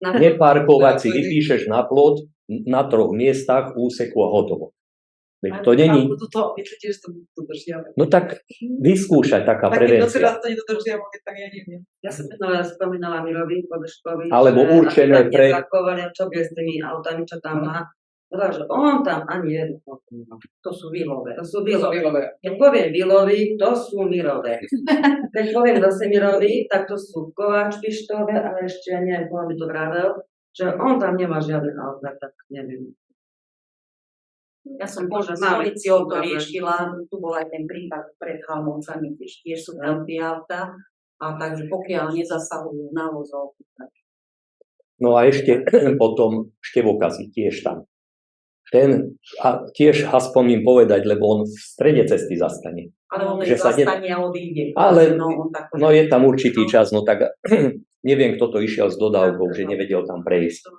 neparkovať si vypíšeš na plot na 3 miestach úseku a hotovo. Veď to není. No tak vyskúšať taká prevencia. Ja som spomínala Mirovi Podržkovi, alebo určené pre... Čo bude s tými autami, čo tam má. Takže on tam ani jedno. To sú Vilové. Keď poviem Vilovi, to sú Mirové. Keď poviem zase Mirovi, tak to sú Kováč, Pištové a ešte, neviem, koho by to vravel, že on tam nemá žiaden auta, tak neviem. Ja som s policiou to riešila, tu bol aj ten prípad pred Halmovcami, tiež sú tam tie auta, a takže pokiaľ nezasahujú na vozov. No a ešte potom Števokazy tiež tam. Ten, a tiež aspoň im povedať, lebo on v strede cesty zastane. Ale on zastane a odíde. Ale no je tam určitý čas, no tak neviem, kto to išiel s dodávkou, že nevedel tam prejsť.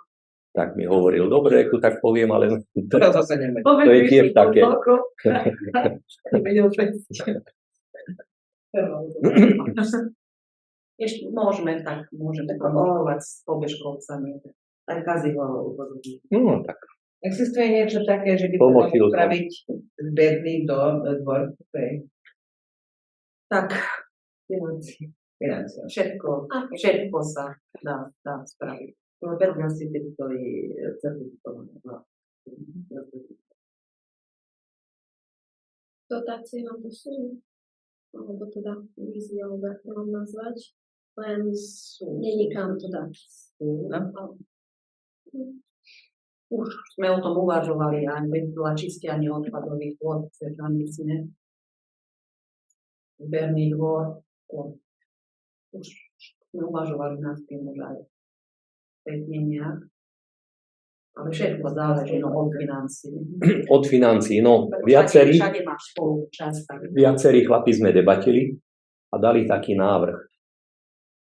Tak mi hovoril, dobre, ako tak poviem, ale to je tiež také. Ešte môžeme komunikovať s pobežkovcami. Aj Kaziho upozorniť. No tak. Existuje niečo také, že by mohol upraviť zberný do dvorcu? Tak, financie. financiách. Všetko sa dá spraviť. No 15 typy boli certifikované. Dotácie vám to sú, alebo teda výzvy, alebo ako mám nazvať, len není kam to dať. Už sme o tom uvažovali aj vedľa čistia neodpadových vôd v Černovicine. Zberný dvor. Už sme uvažovali nad tým už aj pekne nejak. Ale všetko záleží od financií. Od financií, no Všade máš spolúčasť. viacerí chlapi sme debatili a dali taký návrh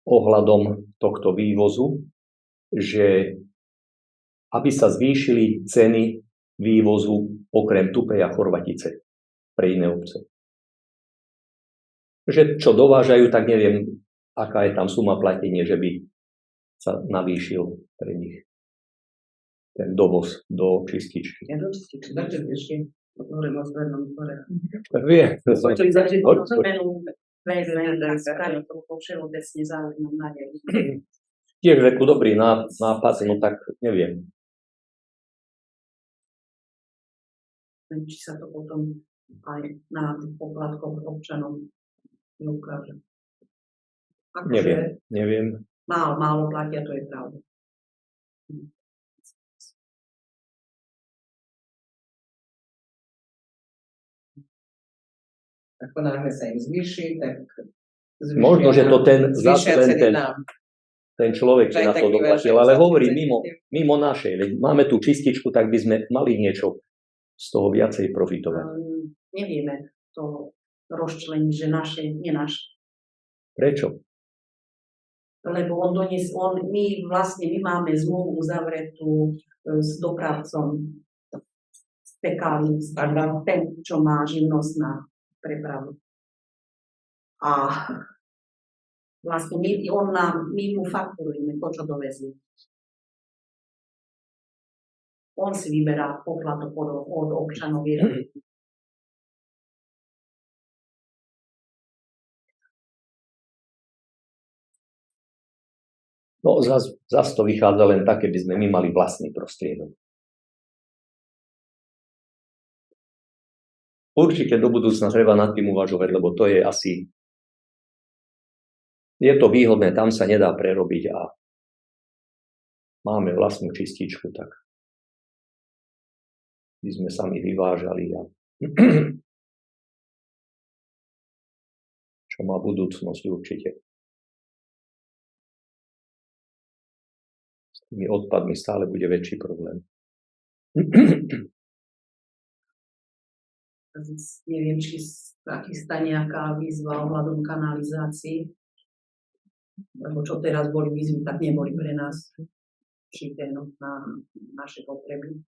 ohľadom tohto vývozu, že aby sa zvýšili ceny vývozu okrem Tupej a Chorvatice pre iné obce. Že čo dovážajú, tak neviem, aká je tam suma platenie, že by sa navýšil pre nich ten dovoz do čističky. Ja do čističky. Hovorím o zbernom dvore. Vie, Počuli začať zmenu VZN, spraviť to všeobecne záujmom na nej. tiež ako dobrý nápad, no tak neviem. Či sa to potom aj na tých poplatkoch občanom neukáže. Neviem. Málo platia, to je pravda. Ako náhle sa im zvýši, tak Možno, že to zvýšia len ceny nám. ten človek Že aj na to taký doplatil, veľký ale za hovorí tým mimo našej. Veď máme tú čističku, tak by sme mali niečo z toho viacej profitovať. Nevieme to rozčleniť, že naše, nie naše. Prečo? Lebo my máme zmluvu uzavretú s dopravcom z Pekálu, ten, čo má živnosť na prepravu. A vlastne my mu fakturujeme to, čo dovezie. On si vyberá poplatok od občanov. No zas to vychádza len tak, keby sme my mali vlastný prostriedok. Určite do budúcna treba nad tým uvažovať, lebo to je asi... Je to výhodné, tam sa nedá prerobiť a máme vlastnú čističku, tak by sme sami vyvážali a čo má budúcnosť určite. S tými odpadmi stále bude väčší problém. Neviem, či chystá nejaká výzva ohľadom kanalizácií, lebo čo teraz boli výzvy, tak neboli pre nás šité na naše potreby.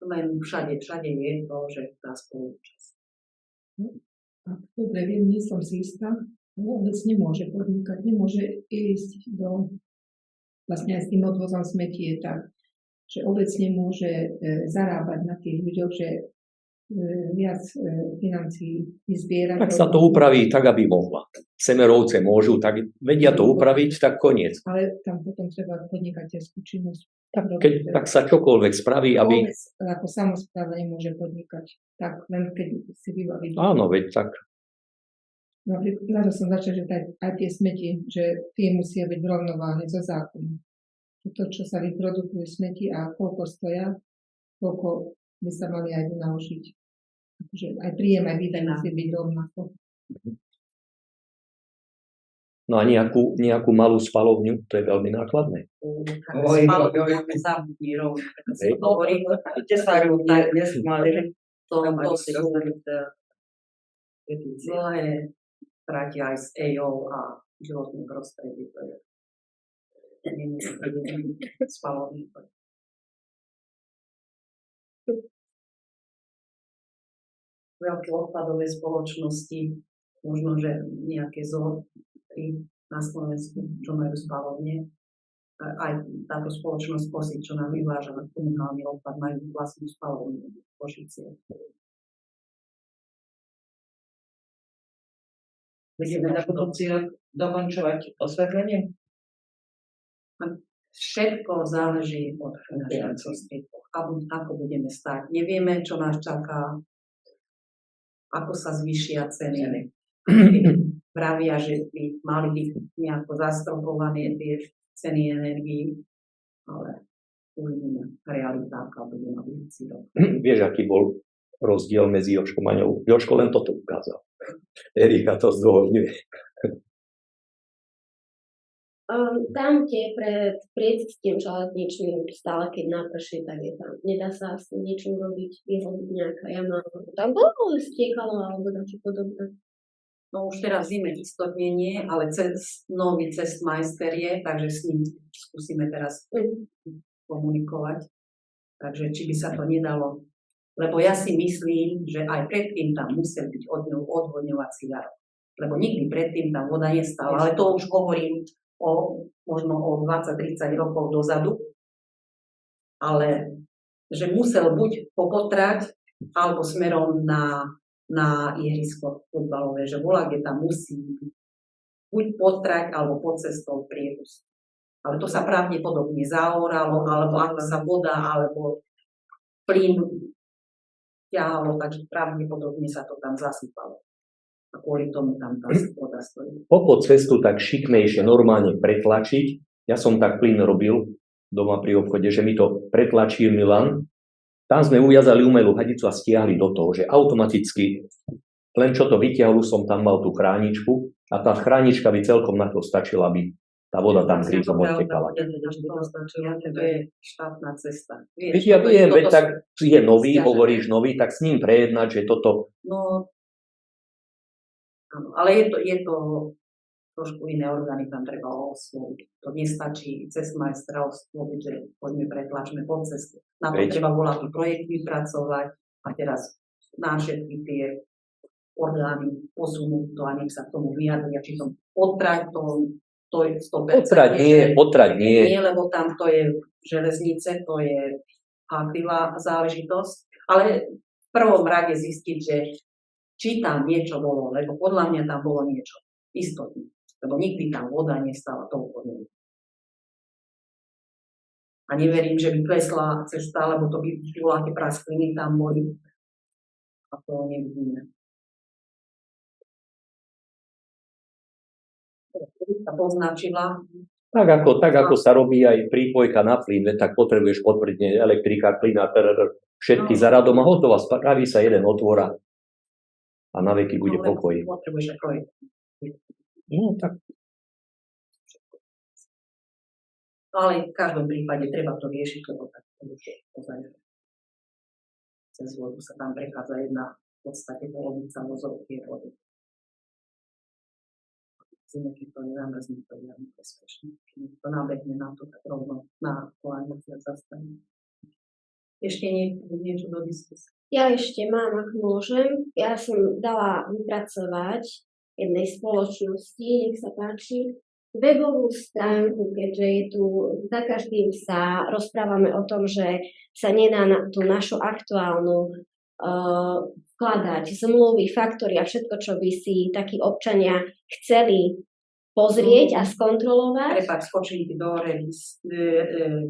Len všade je to, že tá spolúčasť. Dobre, viem, nie som si istá, vôbec nemôže podnikať, nemôže ísť do, vlastne aj s tým odvozom smetí je tak, že obec nemôže zarábať na tých ľuďoch, že viac financií vyzbierať. Tak sa to upraví tak, aby mohla. Semerovce môžu, tak vedia to upraviť, tak koniec. Ale tam potom treba podnikateľskú činnosť. Tak sa čokoľvek spraví, aby... Obec ako samospráva nemôže podnikať. Tak len keď si vybaví. Áno, veď tak. Napríklad, na to som začal, že aj tie smeti, že tie musia byť v rovnováhe so zákonom. To, čo sa vyprodukuje smeti a koľko stoja, koľko by sa mali aj vynaložiť. Takže aj príjem, aj výdaj musí byť rovnako. No a nejakú malú spalovňu, to je veľmi nákladné. Spalovňu zabudní rovno. Kde sa nesmali, To si dlhé trati aj s EO a životným prostredím. To je spalovní. Veľké odpadové spoločnosti, možno, že nejaké ZOR-3 na Slovensku, čo majú spalovne. Aj táto spoločnosť Kosi, čo nám vyváža na komunálny odpad, majú vlastnú spalovňu v Košiciach. Budeme na budúci rok dokončovať osvetlenie? Všetko záleží od finančných prostriedkov. Ako budeme stáť. Nevieme, čo nás čaká, ako sa zvýšia ceny. Vravia, že by mali byť nejako zastropované tie ceny energií, ale uvidíme realita, aká bude na budúci rok. Vieš, aký bol rozdiel medzi Jožkom a ňou? Jožko len toto ukázal. Erika to zdôvodňuje. Tam tie pred priecistím železničným stále keď naprší, tak je tam. Nedá sa asi niečo urobiť, vyhodiť nejaká jama. Tam bolo stiekalo alebo niečo podobné. No už teraz zime istotne nie, ale nový cestmajster je, takže s ním skúsime teraz komunikovať. Takže či by sa to nedalo. Lebo ja si myslím, že aj predtým tam musel byť odvodňovací jarok. Lebo nikdy predtým tam voda nestála. Ale to už hovorím možno o 20-30 rokov dozadu. Ale že musel buď popotrať, alebo smerom na ihrisko futbalové, že bola, kde tam musí buď potrať, alebo pod cestou priepust. Ale to sa pravdepodobne zaoralo, alebo ako sa voda, alebo plyn ťahalo, takže pravdepodobne sa to tam zasypalo. A kvôli tomu tam tá voda stojí. Popod cestu tak šikmejšie normálne pretlačiť. Ja som tak plyn robil doma pri obchode, že mi to pretlačil Milan. Tam sme uviazali umelú hadicu a stiahli do toho, že automaticky, len čo to vytiahol, som tam mal tú chráničku a tá chránička by celkom na to stačila, aby tá voda tam krízom odtekala. To je štátna cesta. Ja viem, veď tak je nový, hovoríš nový, tak s ním prejednať, že toto... No, áno, ale je to trošku iné orgány, tam treba osloviť. To nestačí cez majstra osloviť, že poďme pretlačme pod cestu. Na to treba voľaký projekt vypracovať a teraz na všetky tie orgány posunúť to a nech sa k tomu vyjadria, či to potrať, to je 100%. Potrať nie. Nie, lebo tam to je železnice, to je háklivá záležitosť, ale v prvom rade zistiť, že či tam niečo bolo, lebo podľa mňa tam bolo niečo istotné, lebo nikdy tam voda nestala toľko neviem. A neverím, že by klesla cesta, lebo to by bolo aké praskliny tam boli. A to nevidíme. Sa poznačila. Tak ako sa robí aj prípojka na plyn, tak potrebuješ potvrdiť elektrika, plyn a všetky za radom a hotová, spraví sa jeden otvor a na veky bude pokoj. Potrebuješ projekt. No tak. Ale v každom prípade treba to riešiť, lebo tak to už je ozaj. Cez vodu sa tam prechádza jedna v podstate polovica vozovky vody. Keď to nezamrzne, to je veľmi bezpečné. Keď to nabehne na to, tak rovno na kolánici a zastaví. Ešte niečo do diskusie? Ja ešte mám, ak môžem. Ja som dala vypracovať jednej spoločnosti, nech sa páči, webovú stránku, keďže je tu, za každým sa rozprávame o tom, že sa nedá na tú našu aktuálnu vkladať zmluvy, faktory a všetko, čo by si takí občania chceli pozrieť a skontrolovať. Prepáč, skočiť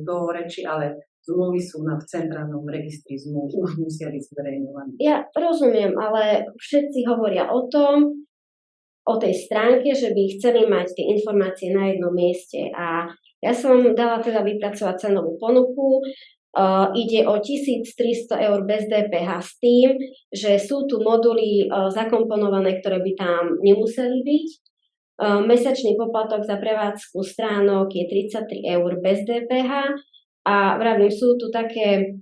do reči, ale zmluvy sú v centrálnom registri zmluv, už musia byť zverejňované. Ja rozumiem, ale všetci hovoria o tom, o tej stránke, že by chceli mať tie informácie na jednom mieste. A ja som dala teda vypracovať cenovú ponuku. Ide o 1300 eur bez DPH s tým, že sú tu moduly zakomponované, ktoré by tam nemuseli byť. Mesačný poplatok za prevádzku stránok je 33 eur bez DPH a vravím, sú tu také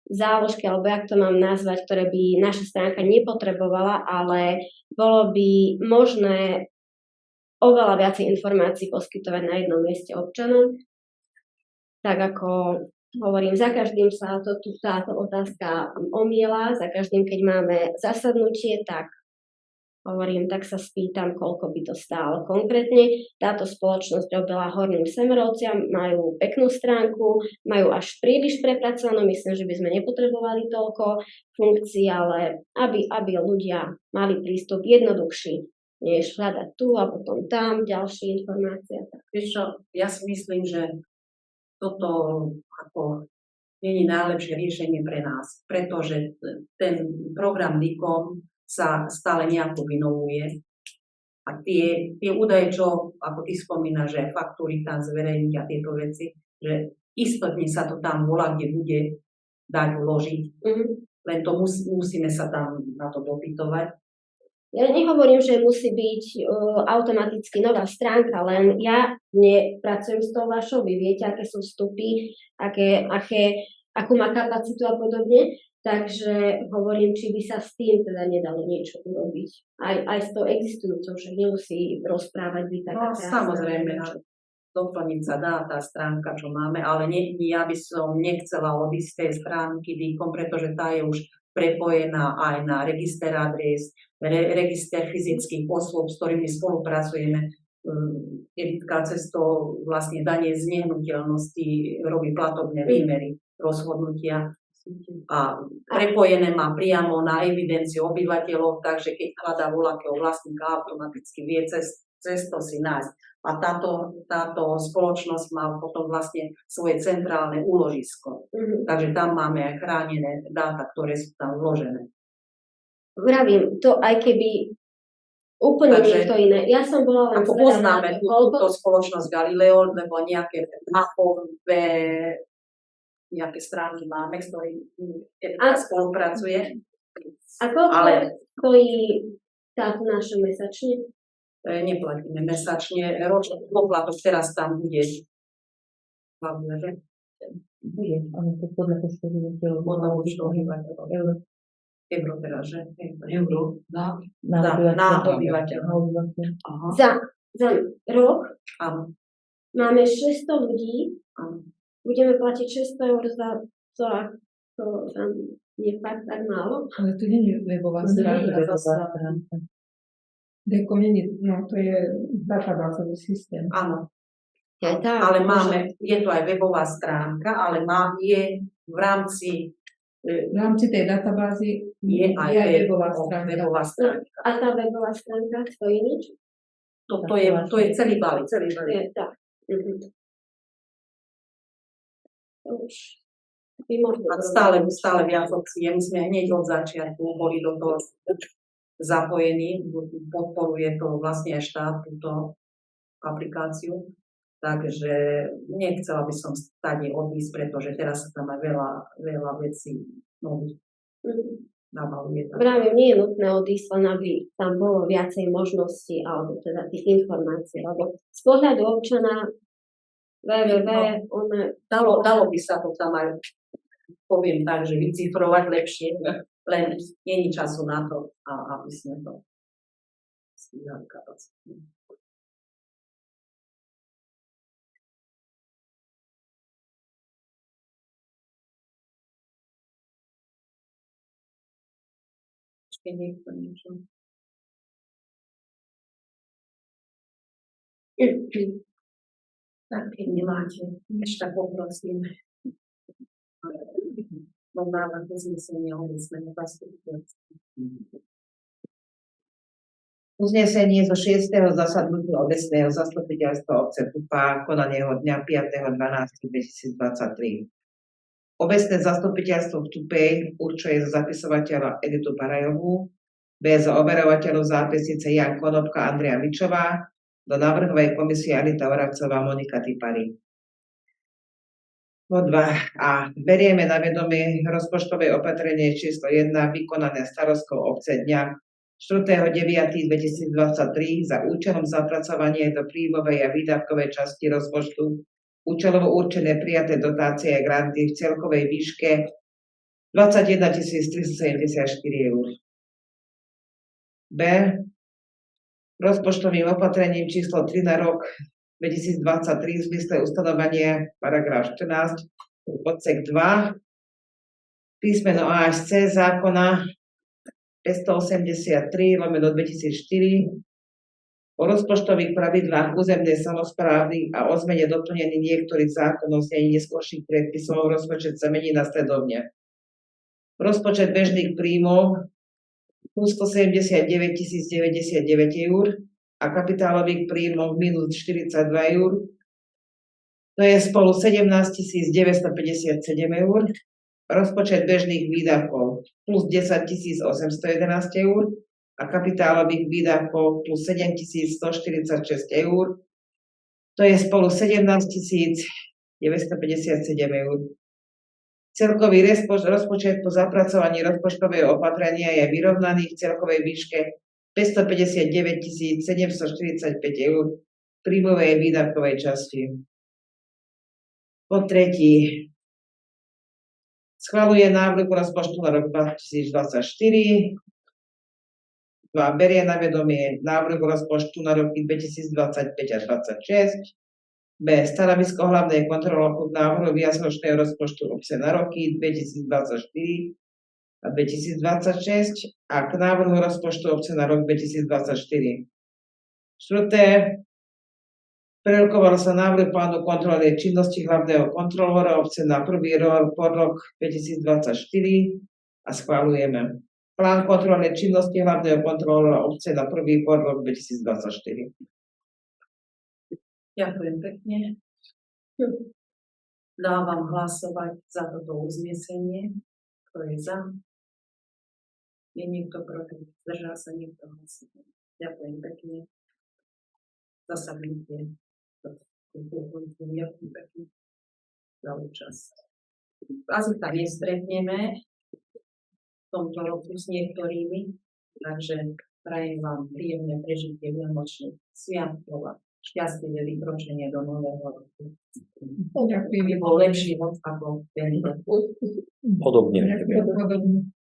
záložky, alebo jak to mám nazvať, ktoré by naša stránka nepotrebovala, ale bolo by možné oveľa viacej informácií poskytovať na jednom mieste občanom. Tak ako hovorím, za každým sa táto otázka omiela, za každým, keď máme zasadnutie, tak hovorím, tak sa spýtam, koľko by to stálo. Konkrétne táto spoločnosť robila Horným Semerovciam, majú peknú stránku, majú až príliš prepracovanú, myslím, že by sme nepotrebovali toľko funkcií, ale aby ľudia mali prístup jednoduchší než hľadať tu a potom tam ďalšie informácie. Vieš čo, ja si myslím, že toto ako nie je najlepšie riešenie pre nás, pretože ten program DICOM sa stále nejako vynovuje a tie údaje, čo ako ty spomínaš, že faktúry tam zverejniť a tieto veci, že istotne sa to tam volá, kde bude dať vložiť, len to musíme sa tam na to dopytovať. Ja nehovorím, že musí byť automaticky nová stránka, len ja nepracujem s tou vašou, vy viete, aké sú vstupy, akú má kapacitu a podobne, takže hovorím, či by sa s tým teda nedalo niečo urobiť. Aj s tou existujúcou, že nemusí rozprávať byť taká krásna. Samozrejme, doplniť sa dá tá stránka, čo máme, ale ja by som nechcela odísť z tej stránky DICOM, pretože tá je už prepojená aj na register adres, register fyzických osôb, s ktorými spolupracujeme. Editka cestou vlastne dane z nehnuteľnosti robí platobné výmery, rozhodnutia a prepojené má priamo na evidenciu obyvateľov, takže keď hľadá voľakého vlastníka, automaticky vie cez to si nájsť. A táto spoločnosť má potom vlastne svoje centrálne úložisko. Takže tam máme aj chránené dáta, ktoré sú tam vložené. Vravím, to aj keby úplne niekto iné. Ja som bola len poznáme túto spoločnosť Galileo, lebo nejaké mapové nejaké stránky máme, s ktorými spolupracuje. A koľko stojí táto naša mesačne? Neplatíme mesačne, ročný poplatok teraz tam bude. Bude, ale to podľa počtu obyvateľov. Podľa počtu obyvateľov. Euro teraz, že? Euro Na obyvateľa. Za rok Áno. máme 600 ľudí, Áno. budeme platiť 600 eur za to, ako je fakt tak málo. Ale to nie je webová stránka. DICOM nie, no to je databázový systém. Áno. Tak, Ale je to aj webová stránka, ale je v rámci tej databázy je aj webová stránka. A tá webová stránka stojí nič? To je celý balík. Tak. A stále viac obcí. My sme hneď od začiatku boli do toho zapojení. Podporuje to vlastne aj štát, túto aplikáciu. Takže nechcela by som stade odísť, pretože teraz sa tam aj veľa vecí nových nabaluje. Vravím, nie je nutné odísť, len aby tam bolo viacej možností, alebo teda tých informácií. Lebo z pohľadu občana Dalo by sa to tam aj, poviem tak, že vycifrovať lepšie, len nie je času na to, aby sme to stíhali kapacitne. Ešte niekto niečo? Tak, keď nemáte, ešte poprosím. Mám návrh uznesenia obecného zastupiteľstva. Uznesenie zo 6. zasadnutia obecného zastupiteľstva obce Tupa konaného dňa 5.12.2023. Obecné zastupiteľstvo v Tupej určuje za zapisovateľa Editu Barajovú, bez overovateľov zápisnice Jan Konopka, Andrea Mičová, do návrhovej komisie Anita Oravcová, Monika Tipari. Bod 2a. Berieme na vedomie rozpočtové opatrenie číslo 1 vykonané starostkou obce dňa 4.9.2023 za účelom zapracovania do príjmovej a výdavkovej časti rozpočtu účelovo určené prijaté dotácie a granty v celkovej výške 21 374 eur. B. Rozpočtovým opatrením číslo 3 na rok 2023 v zmysle ustanovenia paragraf 14 odsek 2 písmeno A až C zákona 583/2004 o rozpočtových pravidlách územnej samosprávy a o zmene doplnení niektorých zákonov znení neskôrších predpisov rozpočet sa mení nasledovne. Rozpočet bežných príjmov plus 179 099 eur a kapitálových príjmov minus 42 eur. To je spolu 17 957 eur. Rozpočet bežných výdavkov plus 10 811 eur a kapitálových výdavkov plus 7 146 eur. To je spolu 17 957 eur. Celkový rozpočet po zapracovaní rozpočtového opatrenia je vyrovnaný v celkovej výške 559 745 eur príjmovej výdavkovej časti. Po tretí, schvaľuje návrh rozpočtu na rok 2024. Berie na vedomie návrh rozpočtu na roky 2025 až 2026. B. Stanovisko hlavnej kontrolórky k návrhu viacročného rozpočtu obce na roky 2024 a 2026 a k návrhu rozpočtu obce na rok 2024. Štvrté. Prerokoval sa návrh plánu kontroly činnosti hlavného kontrolóra obce na prvý rok po rok 2024 a schvaľujeme. Plán kontrolnej činnosti hlavného kontrolóra obce na prvý po rok 2024. Ďakujem pekne. Dávam hlasovať za toto uznesenie. Kto je za? Je niekto proti? Zdržal sa niekto hlasovať? Ďakujem pekne. Zasadnutie. Ďakujem pekne za účasť. Asi sa nestretneme v tomto roku s niektorými, takže prajem vám príjemné prežitie vianočných sviatkov a šťastlivé vykročenie do nového roku. Ďakujem. By bol lepší rok ako ten. Podobne. Podobne.